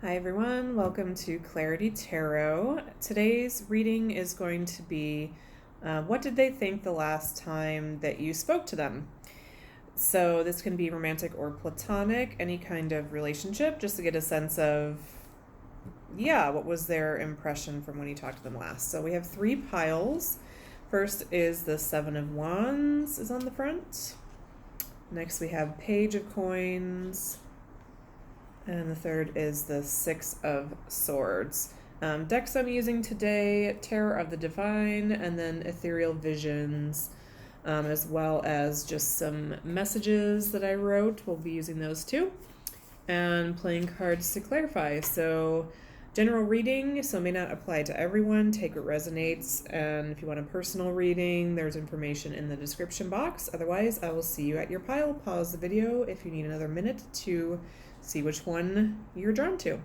Hi everyone, welcome to Clarity Tarot. Today's reading is going to be what did they think the last time that you spoke to them? So this can be romantic or platonic, any kind of relationship, just to get a sense of, what was their impression from when you talked to them last. So we have 3 piles. First is the 7 of Wands is on the front. Next we have Page of Coins. And the third is the 6 of Swords. Decks I'm using today, Terror of the Divine, and then Ethereal Visions, as well as just some messages that I wrote. We'll be using those too. And playing cards to clarify. So general reading, so it may not apply to everyone. Take what resonates. And if you want a personal reading, there's information in the description box. Otherwise, I will see you at your pile. Pause the video if you need another minute to see which one you're drawn to.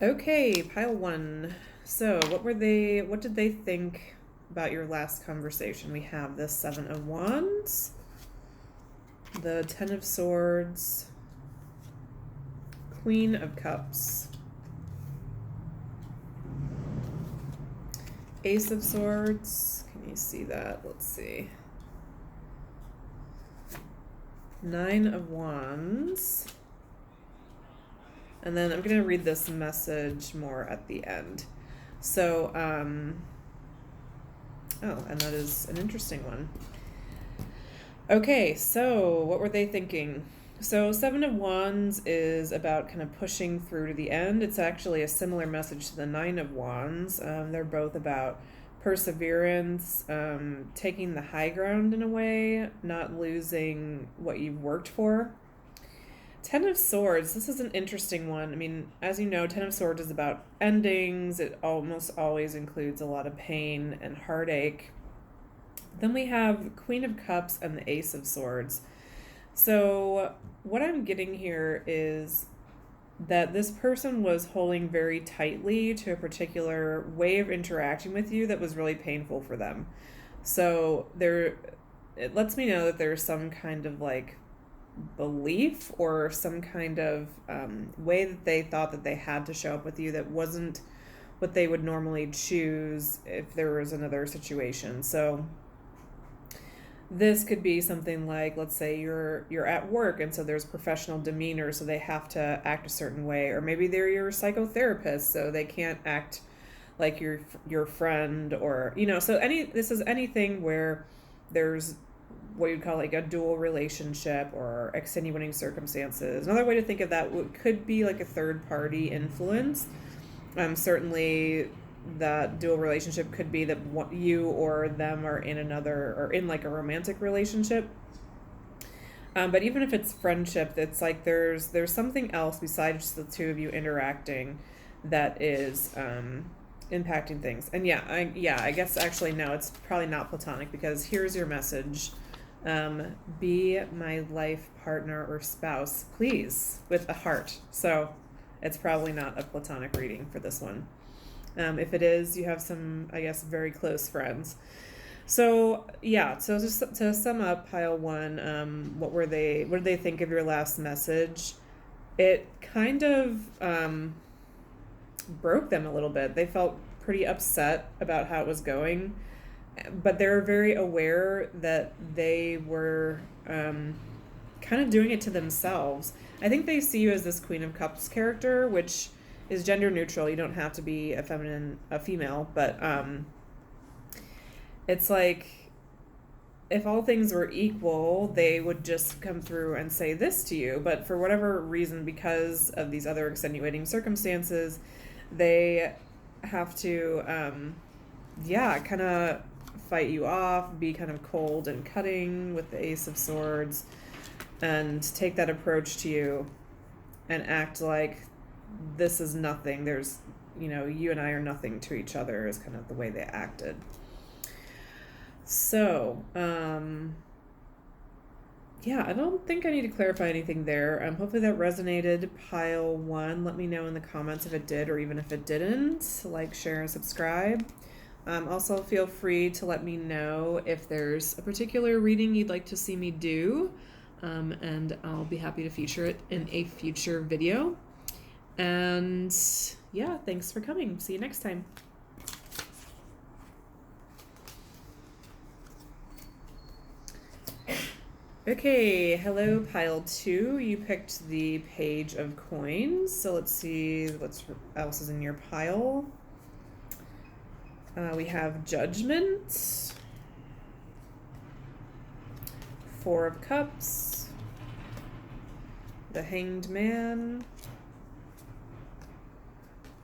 Okay, pile 1. So what did they think about your last conversation? We have the 7 of Wands, the 10 of Swords, Queen of Cups, Ace of Swords. Can you see that? Let's see. 9 of Wands. And then I'm going to read this message more at the end. So, and that is an interesting one. Okay, so what were they thinking? So 7 of Wands is about kind of pushing through to the end. It's actually a similar message to the 9 of Wands. They're both about perseverance, taking the high ground in a way, not losing what you've worked for. 10 of Swords, this is an interesting one. I mean, as you know, 10 of Swords is about endings. It almost always includes a lot of pain and heartache. Then we have Queen of Cups and the Ace of Swords. So what I'm getting here is that this person was holding very tightly to a particular way of interacting with you that was really painful for them. So it lets me know that there's some kind of like belief or some kind of way that they thought that they had to show up with you that wasn't what they would normally choose if there was another situation. So this could be something like, let's say you're at work and so there's professional demeanor, so they have to act a certain way, or maybe they're your psychotherapist, so they can't act like your friend, or so this is anything where there's what you'd call like a dual relationship or extenuating circumstances. Another way to think of that could be like a third party influence. Certainly that dual relationship could be that you or them are in another, or in like a romantic relationship. But even if it's friendship, it's like there's something else besides the two of you interacting that is impacting things. And I guess actually no, it's probably not platonic, because here's your message. Be my life partner or spouse, please, with a heart. So it's probably not a platonic reading for this one. If it is, you have some, I guess, very close friends. So so just to sum up pile 1, what did they think of your last message? It kind of broke them a little bit. They felt pretty upset about how it was going, but they're very aware that they were kind of doing it to themselves. I think they see you as this Queen of Cups character, which is gender neutral. You don't have to be a female, but it's like if all things were equal, they would just come through and say this to you. But for whatever reason, because of these other extenuating circumstances, they have to, kind of fight you off, be kind of cold and cutting with the Ace of Swords, and take that approach to you and act like this is nothing. There's, you and I are nothing to each other, is kind of the way they acted. So, I don't think I need to clarify anything there. Hopefully that resonated. Pile 1, let me know in the comments if it did, or even if it didn't. Like, share, and subscribe. Also, feel free to let me know if there's a particular reading you'd like to see me do. and I'll be happy to feature it in a future video. And yeah, thanks for coming. See you next time. Okay, hello, pile 2. You picked the Page of Coins. So let's see what else is in your pile. We have Judgment, 4 of Cups, the Hanged Man,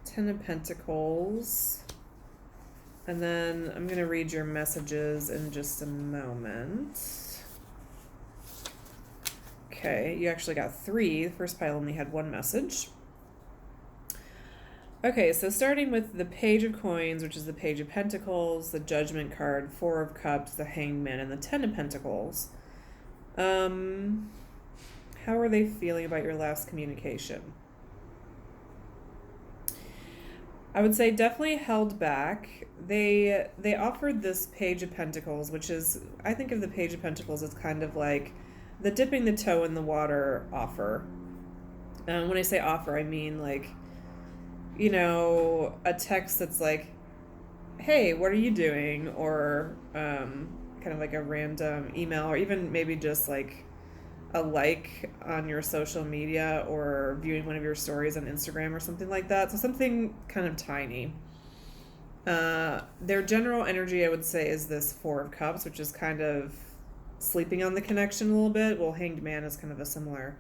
10 of Pentacles, and then I'm going to read your messages in just a moment. Okay, you actually got 3. The first pile only had 1 message. Okay, so starting with the Page of Coins, which is the Page of Pentacles, the Judgment card, 4 of Cups, the Hanged Man, and the 10 of Pentacles. How are they feeling about your last communication? I would say definitely held back. They offered this Page of Pentacles, which is, I think of the Page of Pentacles as kind of like the dipping the toe in the water offer. When I say offer, I mean like, you know, a text that's like, hey, what are you doing? Or kind of like a random email, or even maybe just like a like on your social media or viewing one of your stories on Instagram or something like that. So something kind of tiny. Their general energy, I would say, is this 4 of Cups, which is kind of sleeping on the connection a little bit. Well, Hanged Man is kind of a similar.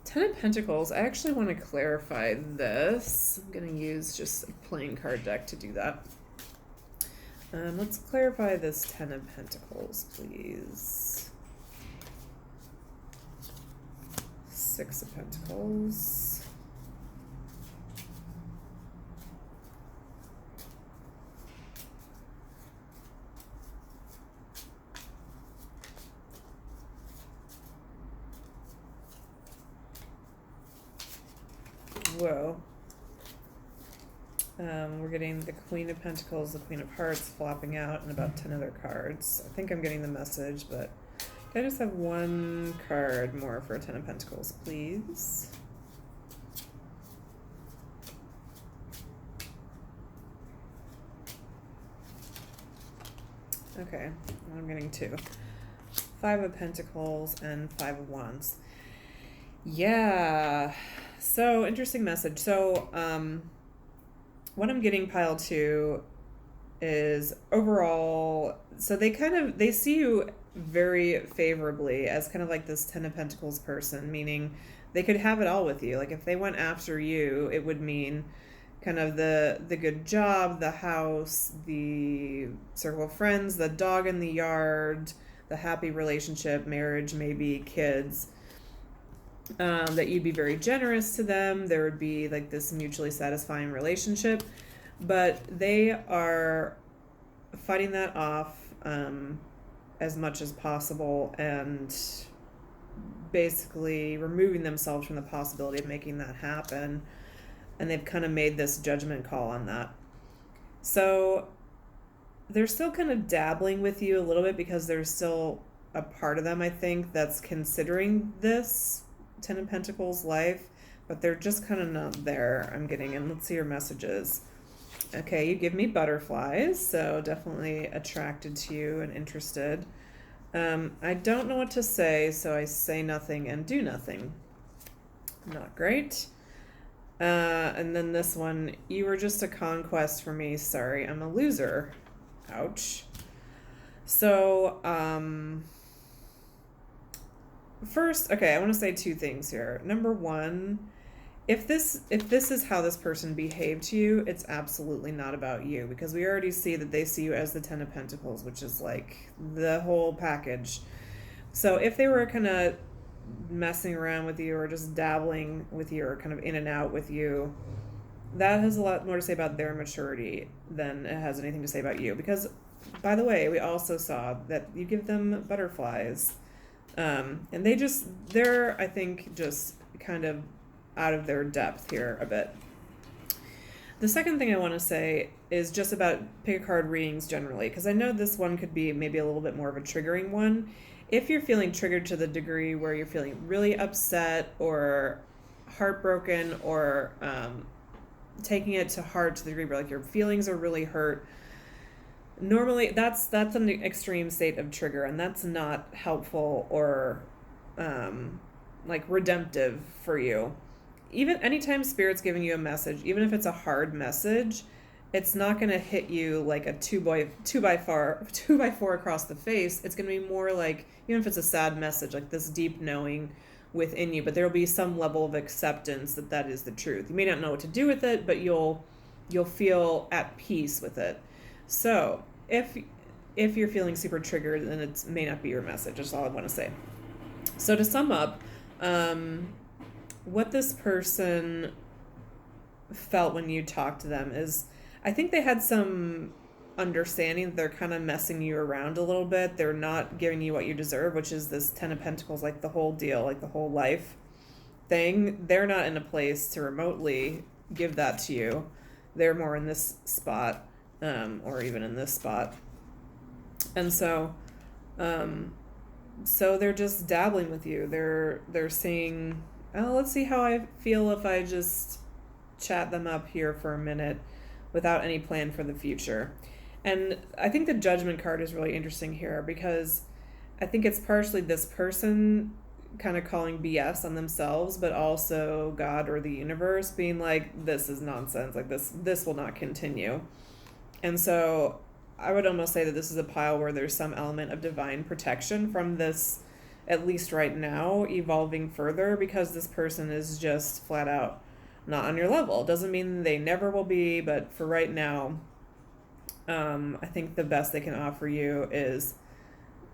10 of Pentacles, I actually want to clarify this. I'm going to use just a plain card deck to do that. Let's clarify this 10 of Pentacles, please. 6 of Pentacles. Whoa. We're getting the Queen of Pentacles, the Queen of Hearts flopping out, and about 10 other cards. I think I'm getting the message, but I just have 1 card more for 10 of Pentacles, please. Okay, I'm getting 2. 5 of Pentacles and 5 of Wands. Yeah. So, interesting message. So, what I'm getting, pile 2, is overall, so they see you very favorably as kind of like this 10 of Pentacles person, meaning they could have it all with you. Like if they went after you, it would mean kind of the good job, the house, the circle of friends, the dog in the yard, the happy relationship, marriage, maybe kids. That you'd be very generous to them. There would be like this mutually satisfying relationship, but they are fighting that off as much as possible and basically removing themselves from the possibility of making that happen. And they've kind of made this judgment call on that. So they're still kind of dabbling with you a little bit because there's still a part of them, I think, that's considering this 10 of Pentacles life, but they're just kind of not there, I'm getting. And let's see your messages. Okay, you give me butterflies, so definitely attracted to you and interested. I don't know what to say, so I say nothing and do nothing. Not great. And then this one, you were just a conquest for me. Sorry, I'm a loser. Ouch. So, first, okay, I want to say 2 things here. Number 1, if this is how this person behaved to you, it's absolutely not about you, because we already see that they see you as the 10 of Pentacles, which is like the whole package. So if they were kind of messing around with you or just dabbling with you or kind of in and out with you, that has a lot more to say about their maturity than it has anything to say about you. Because, by the way, we also saw that you give them butterflies. And they're, I think, just kind of out of their depth here a bit. The second thing I want to say is just about pick a card readings generally, because I know this one could be maybe a little bit more of a triggering one. if you're feeling triggered to the degree where you're feeling really upset or heartbroken or taking it to heart to the degree where like your feelings are really hurt, normally that's an extreme state of trigger, and that's not helpful or like redemptive for you. Even anytime spirit's giving you a message, even if it's a hard message, it's not going to hit you like a two by four across the face. It's going to be more like, even if it's a sad message, like this deep knowing within you, but there'll be some level of acceptance that that is the truth. You may not know what to do with it, but you'll feel at peace with it. So if you're feeling super triggered, then it may not be your message. That's all I want to say. So to sum up, what this person felt when you talked to them is, I think they had some understanding that they're kind of messing you around a little bit. They're not giving you what you deserve, which is this 10 of Pentacles, like the whole deal, like the whole life thing. They're not in a place to remotely give that to you. They're more in this spot, or even in this spot. And so they're just dabbling with you. They're saying, oh, let's see how I feel if I just chat them up here for a minute without any plan for the future. And I think the Judgment card is really interesting here, because I think it's partially this person kind of calling BS on themselves, but also God or the universe being like, this is nonsense, like this will not continue. And so I would almost say that this is a pile where there's some element of divine protection from this, at least right now, evolving further, because this person is just flat out not on your level. Doesn't mean they never will be, but for right now, I think the best they can offer you is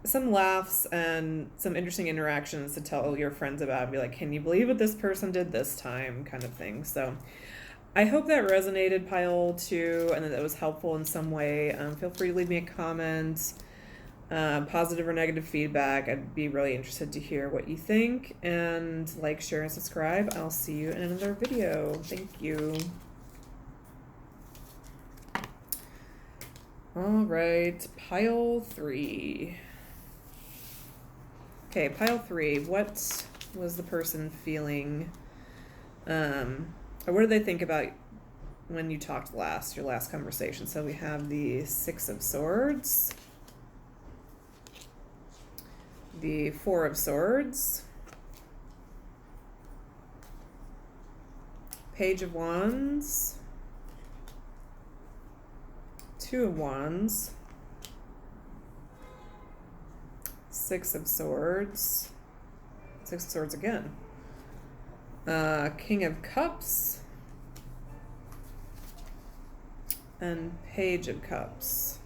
some laughs and some interesting interactions to tell your friends about and be like, can you believe what this person did this time, kind of thing. So I hope that resonated, pile 2, and that it was helpful in some way. Feel free to leave me a comment, positive or negative feedback. I'd be really interested to hear what you think. And like, share, and subscribe. I'll see you in another video. Thank you. All right, pile 3. Okay, pile 3. What was the person feeling? Or what did they think about when you talked last, your last conversation? So we have the 6 of Swords, the 4 of Swords, Page of Wands, 2 of Wands, 6 of Swords, 6 of Swords again, King of Cups, and Page of Cups.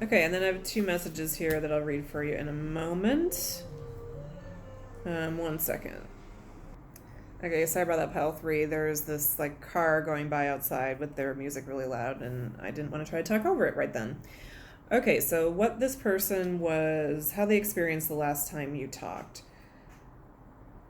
Okay, and then I have 2 messages here that I'll read for you in a moment. 1 second. Okay, sorry about that, pile 3. There's this like car going by outside with their music really loud, and I didn't want to try to talk over it right then. Okay, so what this person was, how they experienced the last time you talked.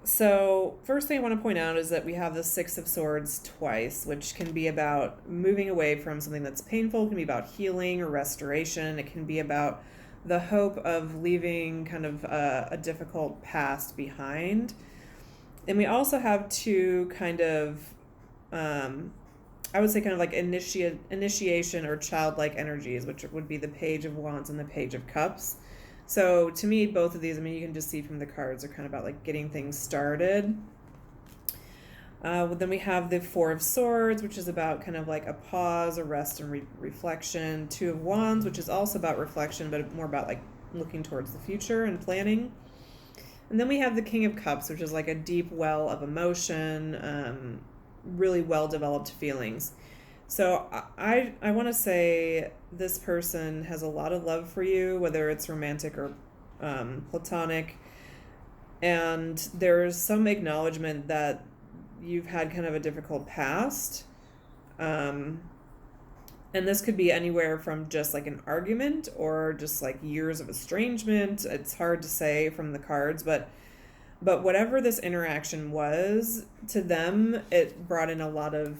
So first thing I want to point out is that we have the 6 of Swords twice, which can be about moving away from something that's painful. It can be about healing or restoration. It can be about the hope of leaving kind of a difficult past behind. And we also have 2 kind of, I would say kind of like initiation or childlike energies, which would be the Page of Wands and the Page of Cups. So to me, both of these, I mean, you can just see from the cards, are kind of about like getting things started. Then we have the 4 of Swords, which is about kind of like a pause, a rest, and reflection. 2 of Wands, which is also about reflection, but more about like looking towards the future and planning. And then we have the King of Cups, which is like a deep well of emotion, really well-developed feelings. So I want to say this person has a lot of love for you, whether it's romantic or platonic. And there's some acknowledgement that you've had kind of a difficult past. And this could be anywhere from just like an argument or just like years of estrangement. It's hard to say from the cards, but whatever this interaction was, to them, it brought in a lot of,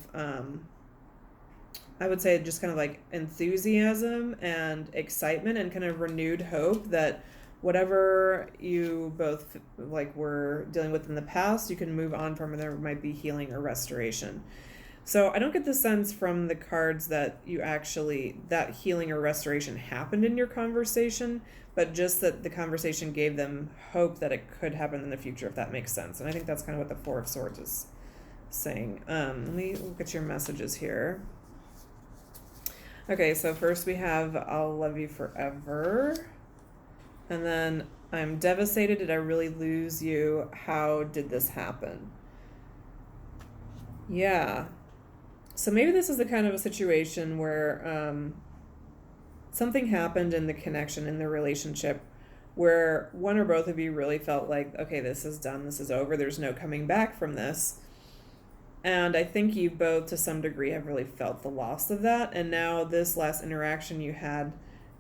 I would say, just kind of like enthusiasm and excitement and kind of renewed hope that whatever you both like were dealing with in the past, you can move on from, and there might be healing or restoration. So I don't get the sense from the cards that that healing or restoration happened in your conversation, but just that the conversation gave them hope that it could happen in the future, if that makes sense. And I think that's kind of what the Four of Swords is saying. Let me look at your messages here. Okay, so first we have, I'll love you forever. And then, I'm devastated. Did I really lose you? How did this happen? Yeah. So maybe this is the kind of a situation where something happened in the connection, in the relationship, where one or both of you really felt like, okay, this is done, this is over, there's no coming back from this. And I think you both, to some degree, have really felt the loss of that. And now this last interaction you had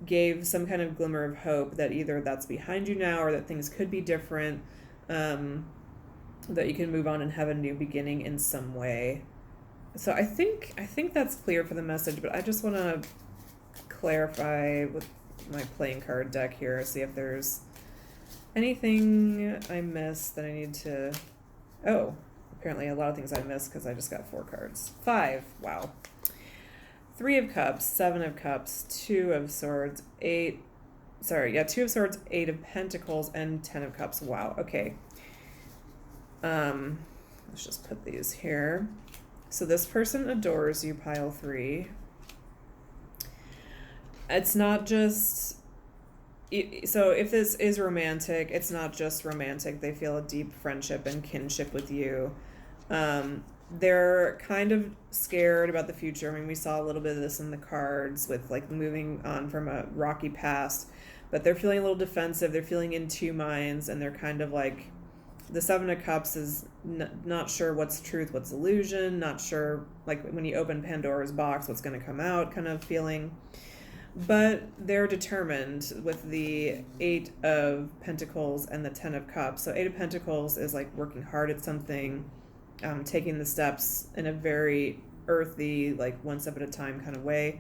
gave some kind of glimmer of hope that either that's behind you now, or that things could be different, that you can move on and have a new beginning in some way. So I think that's clear for the message, but I just want to clarify with my playing card deck here, see if there's anything I missed that I need to... Oh, apparently a lot of things I missed because I just got 4 cards. 5, wow. 3 of Cups, 7 of Cups, 2 of Swords, 2 of Swords, 8 of Pentacles, and 10 of Cups. Wow, okay. Let's just put these here. So this person adores you, pile 3. It's not just... So if this is romantic, it's not just romantic. They feel a deep friendship and kinship with you. They're kind of scared about the future. I mean, we saw a little bit of this in the cards with like moving on from a rocky past, but they're feeling a little defensive. They're feeling in 2 minds, and they're kind of like, the 7 of Cups is not sure what's truth, what's illusion, not sure, like when you open Pandora's box, what's going to come out kind of feeling. But they're determined with the 8 of Pentacles and the 10 of Cups. So 8 of Pentacles is like working hard at something, taking the steps in a very earthy, like one step at a time kind of way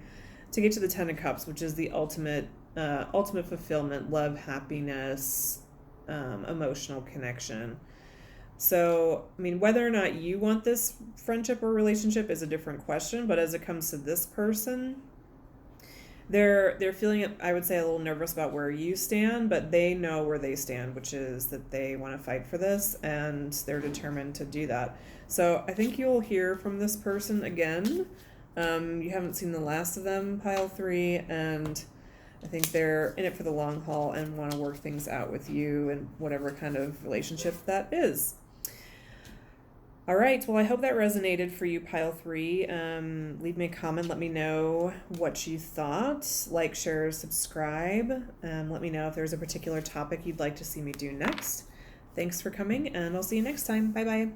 to get to the 10 of Cups, which is the ultimate fulfillment, love, happiness, emotional connection. So, I mean, whether or not you want this friendship or relationship is a different question, but as it comes to this person, they're feeling, I would say, a little nervous about where you stand, but they know where they stand, which is that they want to fight for this, and they're determined to do that. So I think you'll hear from this person again. You haven't seen the last of them, pile 3, and I think they're in it for the long haul and want to work things out with you and whatever kind of relationship that is. All right, well, I hope that resonated for you, pile 3. Leave me a comment. Let me know what you thought. Like, share, subscribe. Let me know if there's a particular topic you'd like to see me do next. Thanks for coming, and I'll see you next time. Bye-bye.